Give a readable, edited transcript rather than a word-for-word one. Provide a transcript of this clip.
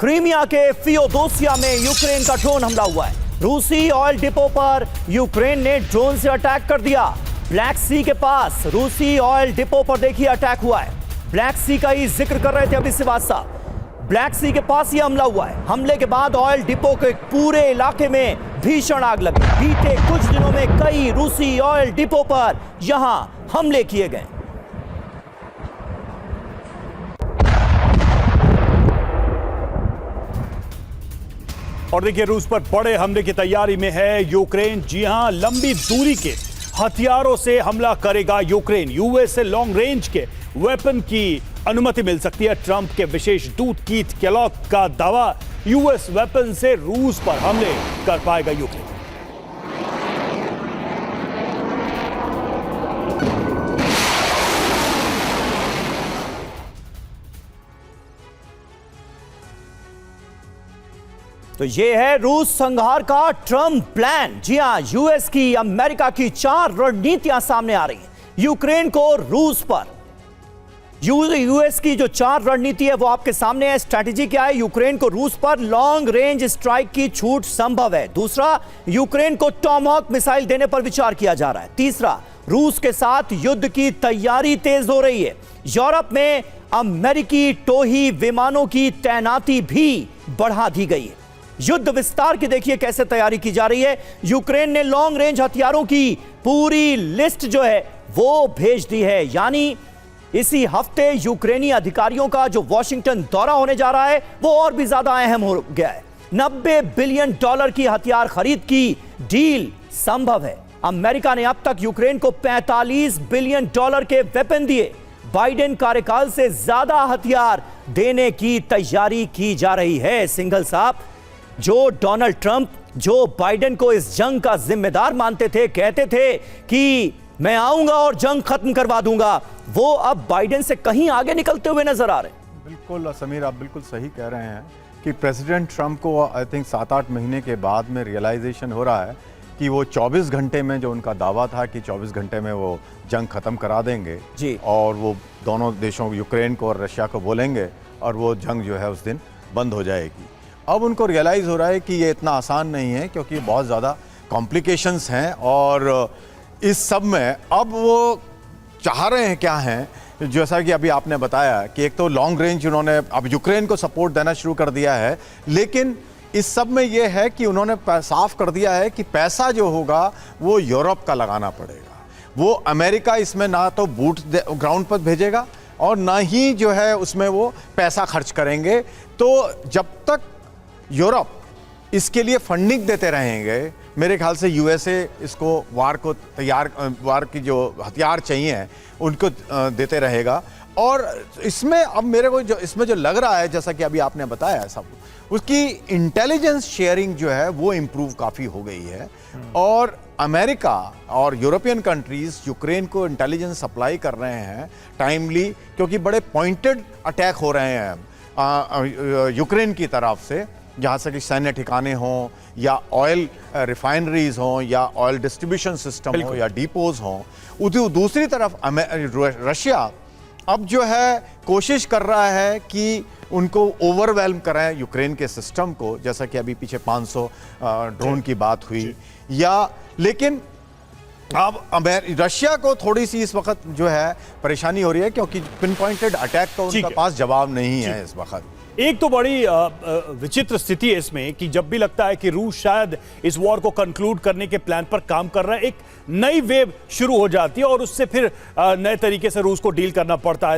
Crimea के Feodosia में Ukraine का ड्रोन हमला हुआ है। रूसी ऑयल डिपो पर यूक्रेन ने ड्रोन से अटैक कर दिया। ब्लैक सी के पास रूसी ऑयल डिपो पर देखिए अटैक हुआ है। ब्लैक सी का ही जिक्र कर रहे थे अभी सिवाज साहब। ब्लैक सी के पास ये हमला हुआ है। हमले के बाद ऑयल डिपो के पूरे इलाके में भीषण आग लगी। बीते कुछ दिनों में कई रूसी ऑयल डिपो पर यहां हमले किए गए। और देखिए, रूस पर बड़े हमले की तैयारी में है यूक्रेन। जी हां, लंबी दूरी के हथियारों से हमला करेगा यूक्रेन। यूएस से लॉन्ग रेंज के वेपन की अनुमति मिल सकती है। ट्रंप के विशेष दूत कीथ केलॉग का दावा, यूएस वेपन से रूस पर हमले कर पाएगा यूक्रेन। तो ये है रूस संहार का ट्रम्प प्लान। जी हां, यूएस की, अमेरिका की 4 रणनीतियां सामने आ रही हैं यूक्रेन को रूस पर। यूएस की जो 4 रणनीति है वो आपके सामने है। स्ट्रैटेजी क्या है? यूक्रेन को रूस पर लॉन्ग रेंज स्ट्राइक की छूट संभव है। दूसरा, यूक्रेन को टॉमहॉक मिसाइल देने पर विचार किया जा रहा है। तीसरा, रूस के साथ युद्ध की तैयारी तेज हो रही है। यूरोप में अमेरिकी टोही विमानों की तैनाती भी बढ़ा दी गई है। युद्ध विस्तार की देखिए कैसे तैयारी की जा रही है। यूक्रेन ने लॉन्ग रेंज हथियारों की पूरी लिस्ट जो है वो भेज दी है। यानी इसी हफ्ते यूक्रेनी अधिकारियों का जो वॉशिंगटन दौरा होने जा रहा है वो और भी ज्यादा अहम हो गया है। $90 बिलियन की हथियार खरीद की डील संभव है। अमेरिका ने अब तक यूक्रेन को $45 बिलियन के वेपन दिए। बाइडेन कार्यकाल से ज्यादा हथियार देने की तैयारी की जा रही है। सिंघल साहब, जो डोनाल्ड ट्रंप जो बाइडेन को इस जंग का जिम्मेदार मानते थे, कहते थे कि मैं आऊंगा और जंग खत्म करवा दूंगा, वो अब बाइडेन से कहीं आगे निकलते हुए नजर आ रहे हैं। बिल्कुल समीर, आप बिल्कुल सही कह रहे हैं कि प्रेसिडेंट ट्रंप को आई थिंक 7-8 महीने के बाद में रियलाइजेशन हो रहा है कि वो 24 घंटे में, जो उनका दावा था कि 24 घंटे में वो जंग खत्म करा देंगे जी, और वो दोनों देशों, यूक्रेन को और रशिया को बोलेंगे और वो जंग जो है उस दिन बंद हो जाएगी। अब उनको रियलाइज़ हो रहा है कि ये इतना आसान नहीं है, क्योंकि बहुत ज़्यादा कॉम्प्लिकेशंस हैं। और इस सब में अब वो चाह रहे हैं क्या हैं, जैसा कि अभी आपने बताया कि एक तो लॉन्ग रेंज उन्होंने अब यूक्रेन को सपोर्ट देना शुरू कर दिया है, लेकिन इस सब में ये है कि उन्होंने साफ कर दिया है कि पैसा जो होगा वो यूरोप का लगाना पड़ेगा। वो अमेरिका इसमें ना तो बूट ग्राउंड पर भेजेगा और ना ही जो है उसमें वो पैसा खर्च करेंगे। तो जब तक यूरोप इसके लिए फंडिंग देते रहेंगे, मेरे ख्याल से यूएसए इसको वार की जो हथियार चाहिए उनको देते रहेगा। और इसमें अब मेरे को जो इसमें जो लग रहा है, जैसा कि अभी आपने बताया सब, उसकी इंटेलिजेंस शेयरिंग जो है वो इम्प्रूव काफ़ी हो गई है। और अमेरिका और यूरोपियन कंट्रीज यूक्रेन को इंटेलिजेंस सप्लाई कर रहे हैं टाइमली, क्योंकि बड़े पॉइंटेड अटैक हो रहे हैं यूक्रेन की तरफ से, जहाँ से कि सैन्य ठिकाने हों या ऑयल रिफाइनरीज हों या ऑयल डिस्ट्रीब्यूशन सिस्टम हो या डिपोज हों। दूसरी तरफ रशिया अब जो है कोशिश कर रहा है कि उनको ओवरवेल्म कराएं यूक्रेन के सिस्टम को, जैसा कि अभी पीछे 500 ड्रोन की बात हुई या। लेकिन अब रशिया को थोड़ी सी इस वक्त जो है परेशानी हो रही है, क्योंकि पिन पॉइंटेड अटैक का उनके पास जवाब नहीं है इस वक्त। एक तो बड़ी विचित्र स्थिति है इसमें कि जब भी लगता है कि रूस शायद इस वॉर को कंक्लूड करने के प्लान पर काम कर रहा है, एक नई वेव शुरू हो जाती है और उससे फिर नए तरीके से रूस को डील करना पड़ता है।